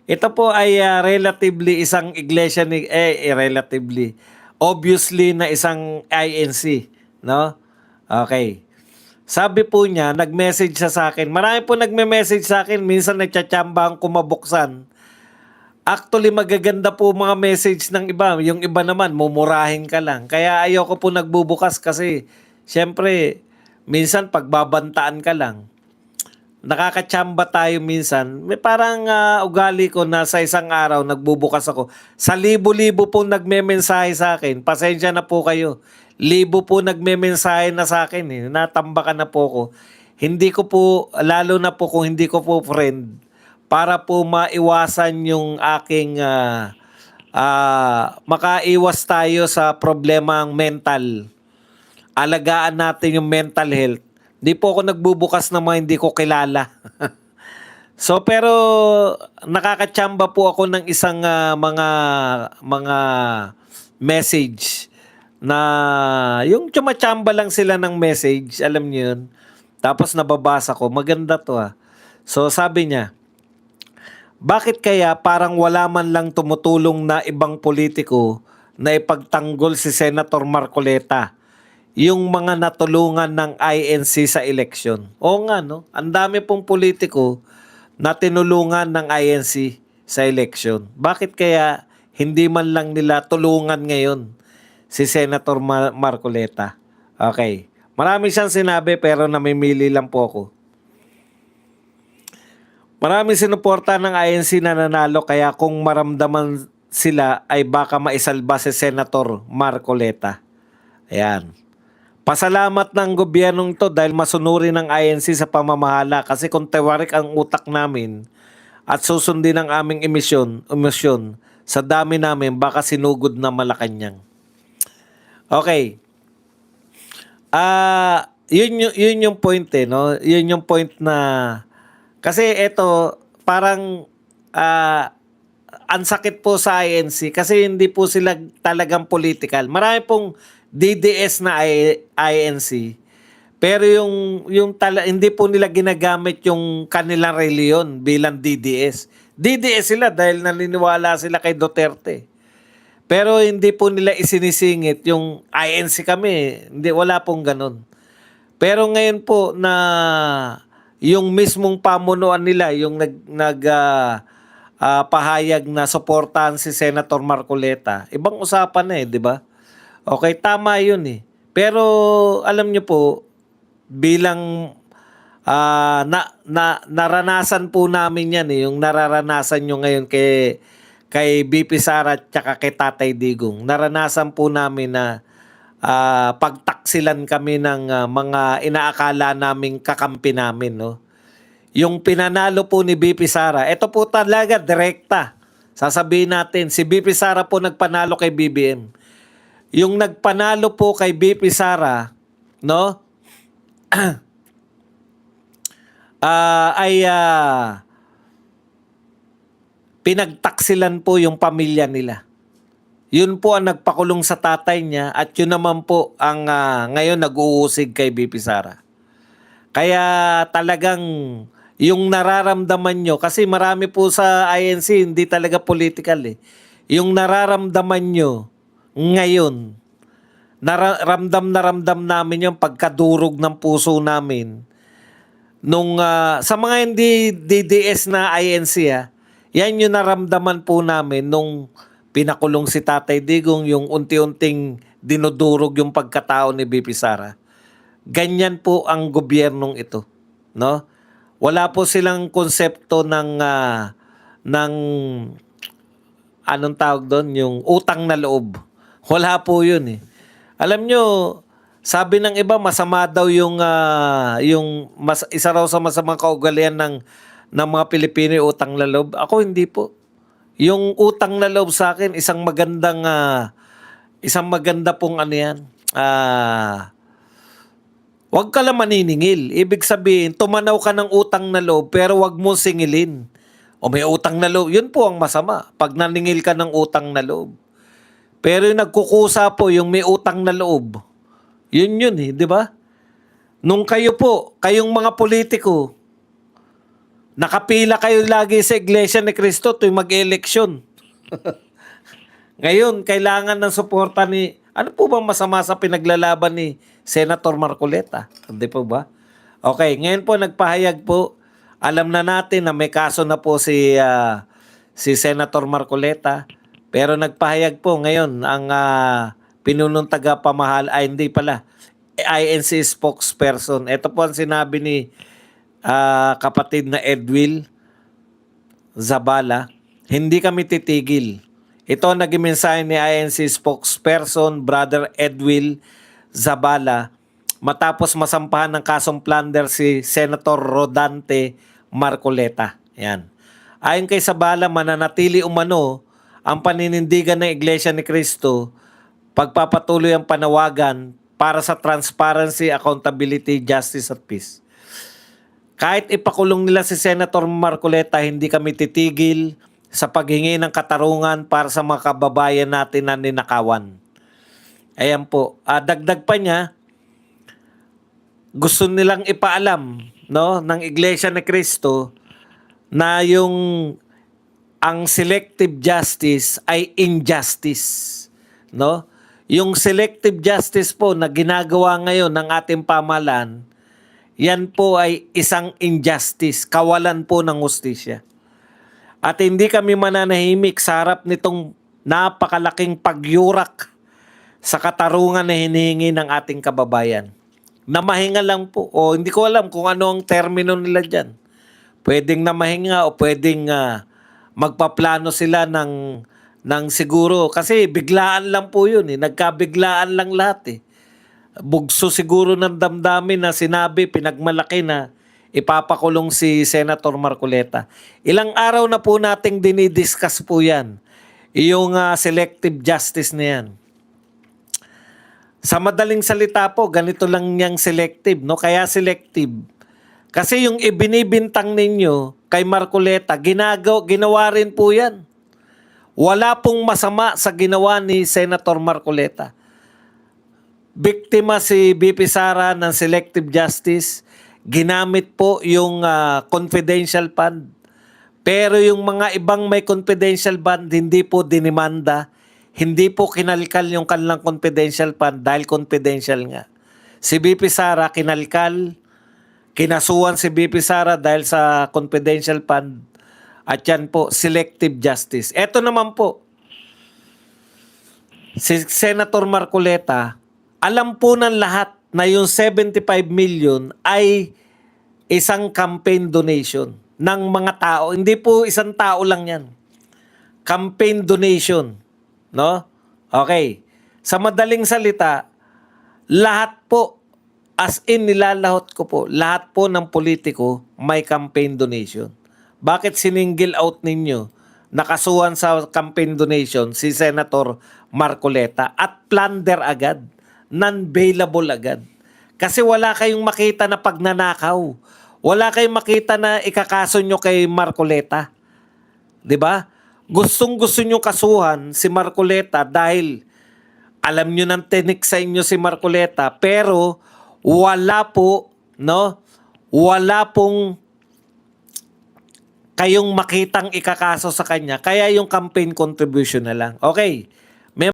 Ito po ay relatively isang iglesia ni relatively obviously na isang INC, no? Okay. Sabi po niya, nag-message siya sa akin. Marami po nagme-message sa akin, minsan nagchatsamba ang kumabuksan. Actually, magaganda po mga message ng iba. Yung iba naman, mumurahin ka lang. Kaya ayoko po nagbubukas kasi, syempre, minsan pagbabantaan ka lang, nakakatsamba tayo minsan. May parang ugali ko na sa isang araw nagbubukas ako. Sa libo-libo po nagme-mensahe sa akin. Pasensya na po kayo. Libo po nagme-mensahe na sa akin. Natambakan na po ko. Hindi ko po, lalo na po kung hindi ko po friend, para po maiwasan yung aking makaiwas tayo sa problemang mental. Alagaan natin yung mental health. Di po ako nagbubukas ng mga hindi ko kilala. So pero nakakatsamba po ako ng isang mga message na yung tsumatsamba lang sila ng message, alam niyo yun. Tapos nababasa ko, maganda to ah. So sabi niya, bakit kaya parang wala man lang tumutulong na ibang politiko na ipagtanggol si Senator Marcoleta, yung mga natulungan ng INC sa eleksyon? Oo nga, no? Ang dami pong politiko na tinulungan ng INC sa eleksyon. Bakit kaya hindi man lang nila tulungan ngayon si Senator Marcoleta? Okay. Marami siyang sinabi pero namimili lang po ako. Marami sinuporta ng INC na nanalo kaya kung maramdaman sila ay baka maisalba si Senator Marcoleta. Ayan. Pasalamat ng gobyernong to dahil masunurin ng INC sa pamamahala kasi kung tewarik ang utak namin at susundin ang aming emisyon sa dami namin baka sinugod na Malacanang. Okay. Yun yung point no? Yun yung point na kasi ito parang ang sakit po sa INC kasi hindi po sila talagang political. Marami pong DDS na INC. Pero hindi po nila ginagamit yung kanilang reliyon bilang DDS. DDS sila dahil naniniwala sila kay Duterte. Pero hindi po nila isinisingit yung INC kami. Hindi, wala pong ganun. Pero ngayon po na yung mismong pamunuan nila, yung pahayag na suportahan si Senator Marcoleta, ibang usapan na di ba? Okay, tama yun eh. Pero alam nyo po, bilang naranasan po namin yan eh, yung nararanasan nyo ngayon kay BP Sara at saka kay Tatay Digong. Naranasan po namin na pagtaksilan kami ng mga inaakala naming kakampi namin. No? Yung pinanalo po ni BP Sara, ito po talaga direkta. Sasabihin natin, si BP Sara po nagpanalo kay BBM. Yung nagpanalo po kay BP Sara, no? Pinagtaksilan po yung pamilya nila. Yun po ang nagpakulong sa tatay niya at yun naman po ang ngayon nag-uusig kay BP Sara. Kaya talagang yung nararamdaman nyo, kasi marami po sa INC hindi talaga political eh. Yung nararamdaman nyo ngayon, ramdam na ramdam namin yung pagkadurog ng puso namin. Nung sa mga hindi DDS na INC yan yung naramdaman po namin nung pinakulong si Tatay Digong, yung unti-unting dinudurog yung pagkatao ni BP Sara. Ganyan po ang gobyernong ito, no? Wala po silang konsepto ng anong tawag doon, yung utang na loob. Wala po 'yun eh. Alam nyo, sabi ng iba masama daw yung isa raw sa masamang kaugalian ng mga Pilipino yung utang na loob. Ako hindi po. Yung utang na loob sa akin, isang maganda pong ano yan. Huwag ka lang maniningil. Ibig sabihin, tumanaw ka ng utang na loob pero huwag mo singilin. O may utang na loob. Yun po ang masama. Pag naningil ka ng utang na loob. Pero yung nagkukusa po, yung may utang na loob. Yun eh, di ba? Nung kayo po, kayong mga politiko, Nakapila kayo lagi sa Iglesia ni Cristo tuwing mag-eleksyon. Ngayon, kailangan ng suporta ni... Ano po bang masama sa pinaglalaban ni Senator Marcoleta? Hindi po ba? Okay, ngayon po nagpahayag po. Alam na natin na may kaso na po si Senator Marcoleta. Pero nagpahayag po ngayon ang pinunong tagapamahal ay hindi pala. INC spokesperson. Ito po ang sinabi ni kapatid na Edwil Zabala. Hindi kami titigil. Ito ang naging mensahe ni INC spokesperson Brother Edwil Zabala matapos masampahan ng kasong plunder si Senator Rodante Marcoleta. Yan. Ayon kay Zabala, mananatili umano ang paninindigan ng Iglesia ni Cristo, pagpapatuloy ang panawagan para sa transparency, accountability, justice at peace. Kahit ipakulong nila si Senator Marcoleta, hindi kami titigil sa paghingi ng katarungan para sa mga kababayan natin na ninakawan. Ayan po. Dagdag pa niya, gusto nilang ipaalam, no, ng Iglesia ni Cristo na ang selective justice ay injustice, no? Yung selective justice po na ginagawa ngayon ng ating pamahalaan, yan po ay isang injustice, kawalan po ng hustisya. At hindi kami mananahimik sa harap nitong napakalaking pagyurak sa katarungan na hinihingi ng ating kababayan. Namahinga lang po. O hindi ko alam kung ano ang termino nila dyan. Pwedeng namahinga o pwedeng magpaplano sila ng siguro. Kasi biglaan lang po yun. Nagkabiglaan lang lahat. Bugso siguro ng damdamin na sinabi, pinagmalaki na ipapakulong si Senator Marcoleta. Ilang araw na po nating dinidiscuss po yan. Yung selective justice na yan. Sa madaling salita po, ganito lang yung selective. No? Kaya selective. Kasi yung ibinibintang ninyo kay Marcoleta, ginawa rin po yan. Wala pong masama sa ginawa ni Senator Marcoleta. Biktima si BP Sara ng selective justice. Ginamit po yung confidential fund. Pero yung mga ibang may confidential fund, hindi po dinimanda. Hindi po kinalkal yung kanilang confidential fund dahil confidential nga. Si BP Sara kinalkal, kinasuhan si BP Sara dahil sa confidential fund. At yan po, selective justice. Eto naman po, si Senator Marcoleta, alam po ng lahat na yung 75 million ay isang campaign donation ng mga tao. Hindi po isang tao lang yan. Campaign donation. No? Okay. Sa madaling salita, lahat po, as in nilalahot ko po, lahat po ng politiko may campaign donation. Bakit siningil out ninyo? Nakasuhan sa campaign donation si Senator Marcoleta at plunder agad. Non-bailable agad. Kasi wala kayong makita na pagnanakaw. Wala kayong makita na ikakaso nyo kay Marcoleta. 'Di ba? Gustong-gusto nyo kasuhan si Marcoleta dahil alam nyo ng tinik sa inyo si Marcoleta, pero wala po, no? Wala pong kayong makitang ikakaso sa kanya. Kaya yung campaign contribution na lang. Okay.